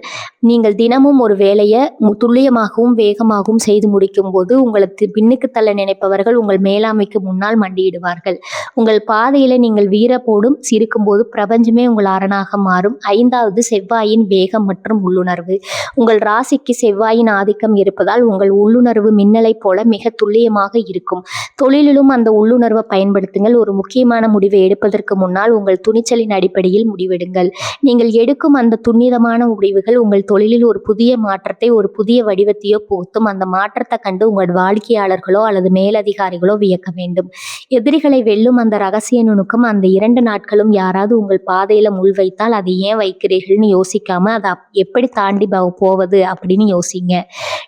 நீங்கள் தினமும் ஒரு வேலையை துல்லியமாகவும் வேகமாகவும் செய்து முடிக்கும் போது உங்களுக்கு பின்னுக்கு தள்ள நினைப்பவர்கள் உங்கள் மேலாண்மைக்கு முன்னால் மண்டியிடுவார்கள். உங்கள் பாதையில நீங்கள் வீரப்போடும் சிரிக்கும் போது பிரபஞ்சமே உங்கள் அரணாக மாறும். 5வது, செவ்வாயின் வேகம் மற்றும் உள்ளுணர்வு. உங்கள் ராசிக்கு செவ்வாயின் ஆதிக்கம் இருப்பதால் உங்கள் உள்ளுணர்வு மின்னலை போல மிக துல்லியமாக இருக்கும். தொழிலிலும் அந்த உள்ளுணர்வை பயன்படுத்துங்கள். ஒரு முக்கியமான முடிவை எடுப்பதற்கு முன்னால் உங்கள் துணிச்சலின் அடிப்படையில் முடிவெடுங்கள். நீங்கள் எடுக்கும் அந்த துன்னிதமான முடிவுகள் உங்கள் தொழிலில் ஒரு புதிய மாற்றத்தை ஒரு புதிய வடிவத்தையோ புகுத்தும். அந்த மாற்றத்தை கண்டு உங்கள் வாடிக்கையாளர்களோ அல்லது மேலதிகாரிகளோ வியக்க வேண்டும். எதிரிகளை வெல்லும் அந்த ரகசிய நுணுக்கம். அந்த 2 நாட்களும் யாராவது உங்கள் பாதையில முள் வைத்தால் அதை ஏன் வைக்கிறீர்கள்னு யோசிக்காம அதை எப்படி தாண்டி போவது அப்படின்னு யோசிங்க.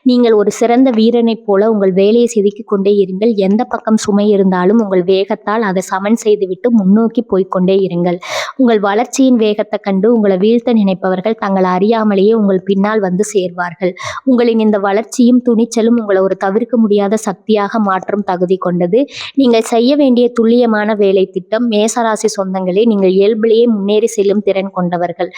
நீங்கள் ஒரு சிறந்த வீரனைப் போல உங்கள் வேலையை செதுக்கிக் கொண்டே இருங்கள். எந்த பக்கம் சுமை இருந்தாலும் உங்கள் வேகத்தால் அதை சமன் செய்துவிட்டு முன்னோக்கி போய்கொண்டே இருங்கள். உங்கள் வளர்ச்சியின் வேகத்தை கண்டு உங்களை வீழ்த்த நினைப்பவர்கள் தங்களை அறியாமலேயே உங்கள் பின்னால் வந்து சேர்வார்கள். உங்களின் இந்த வளர்ச்சியும் துணிச்சலும் உங்களை ஒரு தவிர்க்க முடியாத சக்தியாக மாற்றும் தகுதி கொண்டது. நீங்கள் செய்ய வேண்டிய துல்லியமான வேலை திட்டம். மேசராசி சொந்தங்களே, நீங்கள் இயல்பிலேயே முன்னேறி செல்லும் திறன் கொண்டவர்கள்.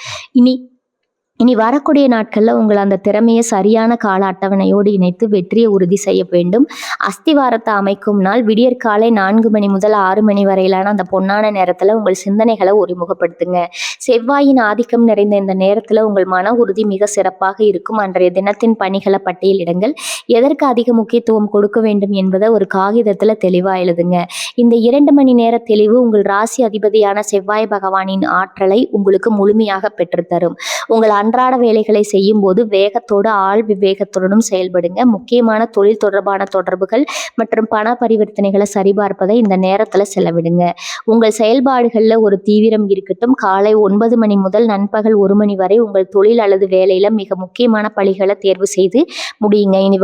இனி வரக்கூடிய நாட்களில் உங்கள் அந்த திறமையை சரியான கால அட்டவணையோடு இணைத்து வெற்றியை உறுதி செய்ய வேண்டும். அஸ்திவாரத்தை அமைக்கும் நாள் விடியற்காலை 4 மணி முதல் 6 மணி வரையிலான அந்த பொன்னான நேரத்தில் உங்கள் சிந்தனைகளை ஒருமுகப்படுத்துங்க. செவ்வாயின் ஆதிக்கம் நிறைந்த இந்த நேரத்தில் உங்கள் மன உறுதி மிக சிறப்பாக இருக்கும். அன்றைய தினத்தின் பணிகளை பட்டியலிடுங்கள். எதற்கு அதிக முக்கியத்துவம் கொடுக்க வேண்டும் என்பதை ஒரு காகிதத்தில் தெளிவாக எழுதுங்க. இந்த 2 மணி நேர தெளிவு உங்கள் ராசி அதிபதியான செவ்வாய் பகவானின் ஆற்றலை உங்களுக்கு முழுமையாக பெற்றுத்தரும். உங்கள் அன்றாட வேலைகளை செய்யும் போது வேகத்தோடு ஆள் விவேகத்துடனும் செயல்படுங்க. முக்கியமான தொழில் தொடர்பான தொடர்புகள் மற்றும் பண பரிவர்த்தனைகளை சரிபார்ப்பதை இந்த நேரத்தில் செலவிடுங்க. உங்கள் செயல்பாடுகளில் ஒரு தீவிரம் இருக்கட்டும். காலை 9 மணி முதல் நண்பகல் 1 மணி வரை உங்கள் தொழில் அல்லது வேலையில மிக முக்கியமான பணிகளை தேர்வு செய்து முடியுங்க. இனி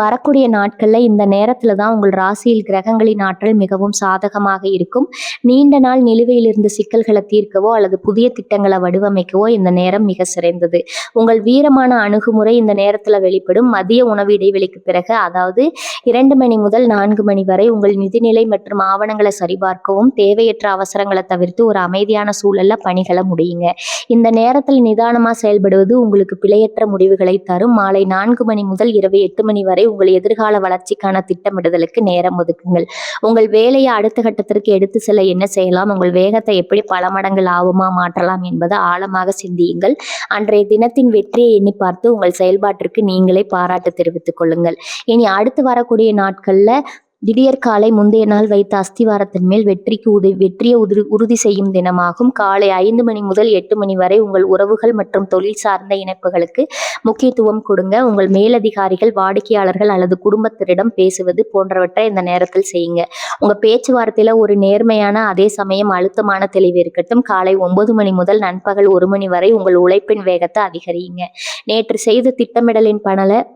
வரக்கூடிய நாட்களில் இந்த நேரத்தில் தான் உங்கள் ராசியில் கிரகங்களின் ஆற்றல் மிகவும் சாதகமாக இருக்கும். நீண்ட நாள் நிலுவையில் இருந்த சிக்கல்களை தீர்க்கவோ அல்லது புதிய திட்டங்களை வடிவமைக்க அமைக்கவோ இந்த நேரம் மிக சிறந்தது. உங்கள் வீரமான அணுகுமுறை இந்த நேரத்துல வெளிப்படும். மதிய உணவு இடைவெளிக்கு பிறகு, அதாவது 2 மணி முதல் 4 மணி வரை உங்கள் நிதிநிலை மற்றும் ஆவணங்களை சரிபார்க்கவும், தேவையற்ற அவசரங்களை தவிர்த்து ஒரு அமைதியான சூழல்ல பணிகளை முடியுங்க. இந்த நேரத்தில் நிதானமா செயல்படுவது உங்களுக்கு பிழையற்ற முடிவுகளை தரும். மாலை 4 மணி முதல் இரவு 8 மணி வரை உங்கள் எதிர்கால வளர்ச்சிக்கான திட்டமிடுதலுக்கு நேரம் ஒதுக்குங்கள். உங்கள் வேலையை அடுத்த கட்டத்திற்கு எடுத்து செல்ல என்ன செய்யலாம், உங்கள் வேகத்தை எப்படி பல மடங்கு லாபமா மாற்றலாம் என்பதை ஆழமாக சிந்தியுங்கள். அன்றைய தினத்தின் வெற்றியை எண்ணி பார்த்து உங்கள் செயல்பாட்டிற்கு நீங்களே பாராட்டு தெரிவித்துக் கொள்ளுங்கள். இனி அடுத்து வரக்கூடிய நாட்கள்ல திடீர் காலை முந்தைய நாள் வைத்த அஸ்திவாரத்தின் மேல் வெற்றியை உறுதி செய்யும் தினமாகும். காலை 5 மணி முதல் 8 மணி வரை உங்கள் உறவுகள் மற்றும் தொழில் சார்ந்த இணைப்புகளுக்கு முக்கியத்துவம் கொடுங்க. உங்கள் மேலதிகாரிகள், வாடிக்கையாளர்கள் அல்லது குடும்பத்தினரிடம் பேசுவது போன்றவற்றை இந்த நேரத்தில் செய்யுங்க. உங்க பேச்சுவார்த்தையில ஒரு நேர்மையான அதே சமயம் அழுத்தமான தெளிவு இருக்கட்டும். காலை 9 மணி முதல் நண்பகல் 1 மணி வரை உங்கள் உழைப்பின் வேகத்தை அதிகரியுங்க. நேற்று செய்த திட்டமிடலின்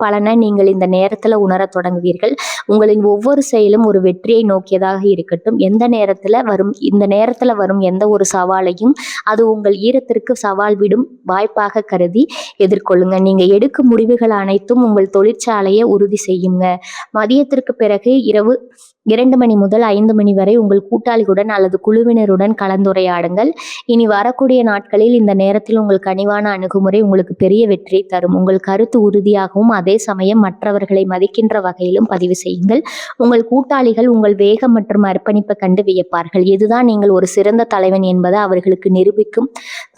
பலனை நீங்கள் இந்த நேரத்துல உணர தொடங்குவீர்கள். உங்களின் ஒவ்வொரு செயலும் ஒரு வெற்றியை நோக்கியதாக இருக்கட்டும். இந்த நேரத்துல வரும் எந்த ஒரு சவாலையும் அது உங்கள் ஈரத்திற்கு சவால் விடும் வாய்ப்பாக கருதி எதிர்கொள்ளுங்க. நீங்க எடுக்கும் முடிவுகள் அனைத்தும் உங்கள் தொழிற்சாலையை உறுதி செய்யுங்க. மதியத்திற்கு பிறகு இரவு 2 மணி முதல் 5 மணி வரை உங்கள் கூட்டாளிகளுடன் அல்லது குழுவினருடன் கலந்துரையாடுங்கள். இனி வரக்கூடிய நாட்களில் இந்த நேரத்தில் உங்கள் கனிவான அணுகுமுறை உங்களுக்கு பெரிய வெற்றியை தரும். உங்கள் கருத்து உறுதியாகவும் அதே சமயம் மற்றவர்களை மதிக்கின்ற வகையிலும் பதிவு செய்யுங்கள். உங்கள் கூட்டாளிகள் உங்கள் வேகம் மற்றும் அர்ப்பணிப்பை கண்டு வியப்பார்கள். இதுதான் நீங்கள் ஒரு சிறந்த தலைவன் என்பதை அவர்களுக்கு நிரூபிக்கும்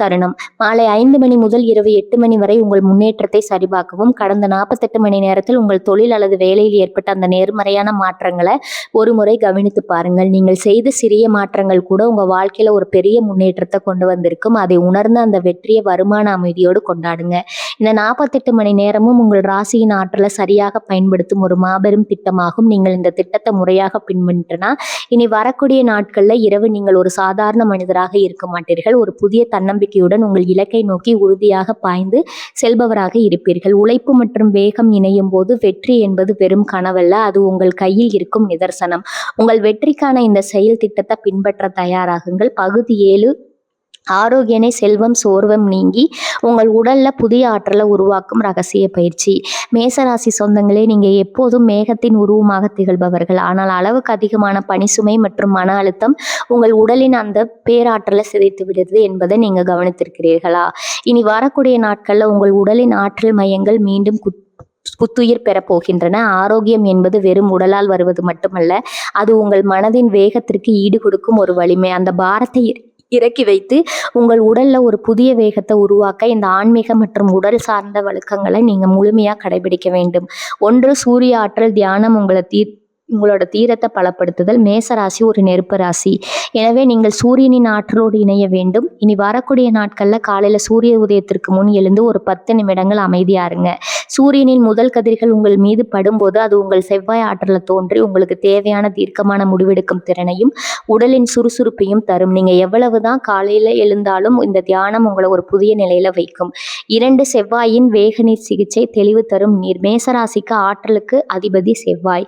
தருணம். மாலை 5 மணி முதல் இரவு 8 மணி வரை உங்கள் முன்னேற்றத்தை சரிபார்க்கவும். கடந்த 48 மணி நேரத்தில் உங்கள் தொழில் அல்லது வேலையில் ஏற்பட்ட அந்த நேர்மறையான மாற்றங்களை ஒரு முறை கவனித்து பாருங்கள். நீங்கள் செய்த சிறிய மாற்றங்கள் கூட உங்க வாழ்க்கையில ஒரு பெரிய முன்னேற்றத்தை கொண்டு வந்திருக்கும். அதை உணர்ந்து அந்த வெற்றியை வருமான அமைதியோடு கொண்டாடுங்க. இந்த 48 மணி நேரமும் உங்கள் ராசியின் ஆற்றலை சரியாக பயன்படுத்தும் ஒரு மாபெரும் திட்டமாகும். நீங்கள் இந்த திட்டத்தை முறையாக பின்பற்றினா இனி வரக்கூடிய நாட்கள்ல இரவு நீங்கள் ஒரு சாதாரண மனிதராக இருக்க மாட்டீர்கள். ஒரு புதிய தன்னம்பிக்கையுடன் உங்கள் இலக்கை நோக்கி உறுதியாக பாய்ந்து செல்பவராக இருப்பீர்கள். உழைப்பு மற்றும் வேகம் இணையும் போது வெற்றி என்பது வெறும் கனவல்ல, அது உங்கள் கையில் இருக்கும் நிதர்சனம். உங்கள் வெற்றிக்கான இந்த செயல் திட்டத்தை பின்பற்ற தயாராகுங்கள். பகுதி 7, ஆரோக்கியனை செல்வம் சோர்வம் நீங்கி உங்கள் உடல்ல புதிய ஆற்றலை உருவாக்கும் ரகசிய பயிற்சி. மேசராசி சொந்தங்களே, நீங்க எப்போதும் மேகத்தின் உருவமாக திகழ்பவர்கள். ஆனால் அளவுக்கு அதிகமான பணிசுமை மற்றும் மன அழுத்தம் உங்கள் உடலின் அந்த பேராற்றலை சிதைத்து விடுது என்பதை நீங்க கவனித்திருக்கிறீர்களா? இனி வரக்கூடிய நாட்கள்ல உங்கள் உடலின் ஆற்றல் மையங்கள் மீண்டும் புத்துயிர் பெற போகின்றன. ஆரோக்கியம் என்பது வெறும் உடலால் வருவது மட்டுமல்ல, அது உங்கள் மனதின் வேகத்திற்கு ஈடு கொடுக்கும் ஒரு வலிமை. அந்த பாரத்தை இறக்கி வைத்து உங்கள் உடல்ல ஒரு புதிய வேகத்தை உருவாக்க இந்த ஆன்மீக மற்றும் உடல் சார்ந்த வழக்கங்களை நீங்க முழுமையா கடைபிடிக்க வேண்டும். 1, சூரிய ஆற்றல் தியானம் உங்களோட தீரத்தை பலப்படுத்துதல். மேசராசி ஒரு நெருப்பு ராசி, எனவே நீங்கள் சூரியனின் ஆற்றலோடு இணைய வேண்டும். இனி வரக்கூடிய நாட்கள்ல காலையில சூரிய உதயத்திற்கு முன் எழுந்து ஒரு 10 நிமிடங்கள் அமைதியா இருங்க. சூரியனின் முதல் கதிர்கள் உங்கள் மீது படும்போது அது உங்கள் செவ்வாய் ஆற்றலை தோன்றி உங்களுக்கு தேவையான தீர்க்கமான முடிவெடுக்கும் திறனையும் உடலின் சுறுசுறுப்பையும் தரும். நீங்க எவ்வளவுதான் காலையில எழுந்தாலும் இந்த தியானம் உங்களை ஒரு புதிய நிலையில வைக்கும். 2, செவ்வாயின் வேகநீர் சிகிச்சை தெளிவு தரும் நீர். மேசராசிக்கு ஆற்றலுக்கு அதிபதி செவ்வாய்.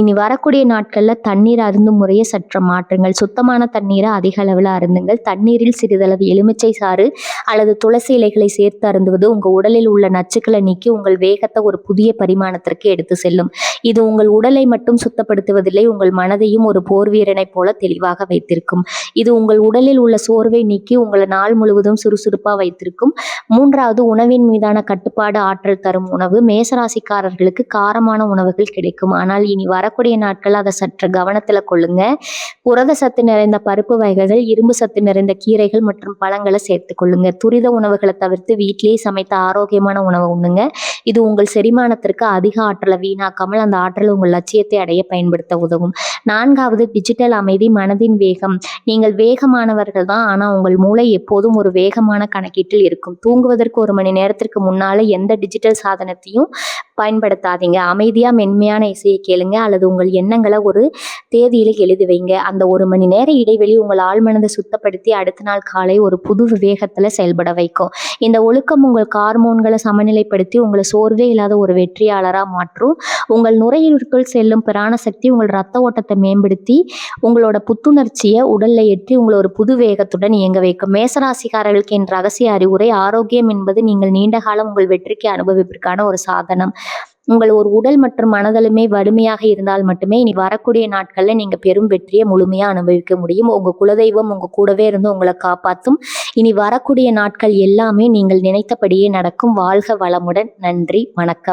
இனி வரக்கூடிய நாட்கள்ல தண்ணீர் அருந்தும் முறையை சற்று மாற்றுங்கள். சுத்தமான தண்ணீரை அதிக அளவில் அருந்துங்கள். தண்ணீரில் சிறிதளவு எலுமிச்சை சாறு அல்லது துளசி இலைகளை சேர்த்து அருந்துவது உங்க உடலில் உள்ள நச்சுக்களை நீக்கி உங்கள் வேகத்தை ஒரு புதிய பரிமாணத்திற்கு எடுத்து செல்லும். இது உங்கள் உடலை மட்டும் சுத்தப்படுத்துவதில்லை, உங்கள் மனதையும் ஒரு போர் வீரனை போல தெளிவாக வைத்திருக்கும். இது உங்கள் உடலில் உள்ள சோர்வை நீக்கி உங்களை நாள் முழுவதும் சுறுசுறுப்பா வைத்திருக்கும். 3வது, உணவின் மீதான கட்டுப்பாடு ஆற்றல் தரும் உணவு. மேசராசிக்காரர்களுக்கு காரமான உணவுகள் கிடைக்கும், ஆனால் இனி வரக்கூடிய நாட்கள் அதை சற்று கவனத்துல கொள்ளுங்க. புரத சத்து நிறைந்த பருப்பு வகைகள், இரும்பு சத்து நிறைந்த கீரைகள் மற்றும் பழங்களை சேர்த்துக் கொள்ளுங்க. துரித உணவுகளை தவிர்த்து வீட்டிலேயே சமைத்த ஆரோக்கியமான உணவை உண்ணுங்க. இது உங்கள் செரிமானத்திற்கு அதிக ஆற்றலை வீணாக்காமல் அந்த ஆற்றலை உங்கள் லட்சியத்தை அடைய பயன்படுத்த உதவும். 4வது, டிஜிட்டல் அமைதி மனதின் வேகம். நீங்கள் வேகமானவர்கள் தான், ஆனா உங்கள் மூளை எப்போதும் ஒரு வேகமான கணக்கீட்டில் இருக்கும். தூங்குவதற்கு 1 மணி நேரத்திற்கு முன்னால எந்த டிஜிட்டல் சாதனத்தையும் பயன்படுத்தாதீங்க. அமைதியா மென்மையான இசையை கேளுங்க அல்லது உங்கள் எண்ணங்களை ஒரு தேதியில எழுதி வைங்க. அந்த 1 மணி நேர இடைவெளி உங்கள் ஆழ்மனதை சுத்தப்படுத்தி அடுத்த நாள் காலை ஒரு புது வேகத்துல செயல்பட வைக்கும். இந்த ஒழுக்கம் உங்கள் ஹார்மோன்களை சமநிலைப்படுத்தி உங்களை சோர்வே இல்லாத ஒரு வெற்றியாளரா மாற்றும். உங்கள் உங்கள் நுரையீரலுக்குள் செல்லும் பிராண சக்தி உங்கள் ரத்த ஓட்டத்தை மேம்படுத்தி உங்களோட புத்துணர்ச்சியை உடல்ல ஏற்றி உங்களை ஒரு புது வேகத்துடன் இயங்க வைக்கும். மேசராசிக்காரர்களுக்கு என் ரகசிய அறிவுரை: ஆரோக்கியம் என்பது நீங்கள் நீண்ட காலம் உங்கள் வெற்றிக்கு அனுபவிப்பதற்கான ஒரு சாதனம். உங்கள் ஒரு உடல் மற்றும் மனதலுமே வலிமையாக இருந்தால் மட்டுமே இனி வரக்கூடிய நாட்கள்ல நீங்க பெரும் வெற்றியை முழுமையா அனுபவிக்க முடியும். உங்க குலதெய்வம் உங்க கூடவே இருந்து உங்களை காப்பாத்தும். இனி வரக்கூடிய நாட்கள் எல்லாமே நீங்கள் நினைத்தபடியே நடக்கும். வாழ்க வளமுடன். நன்றி, வணக்கம்.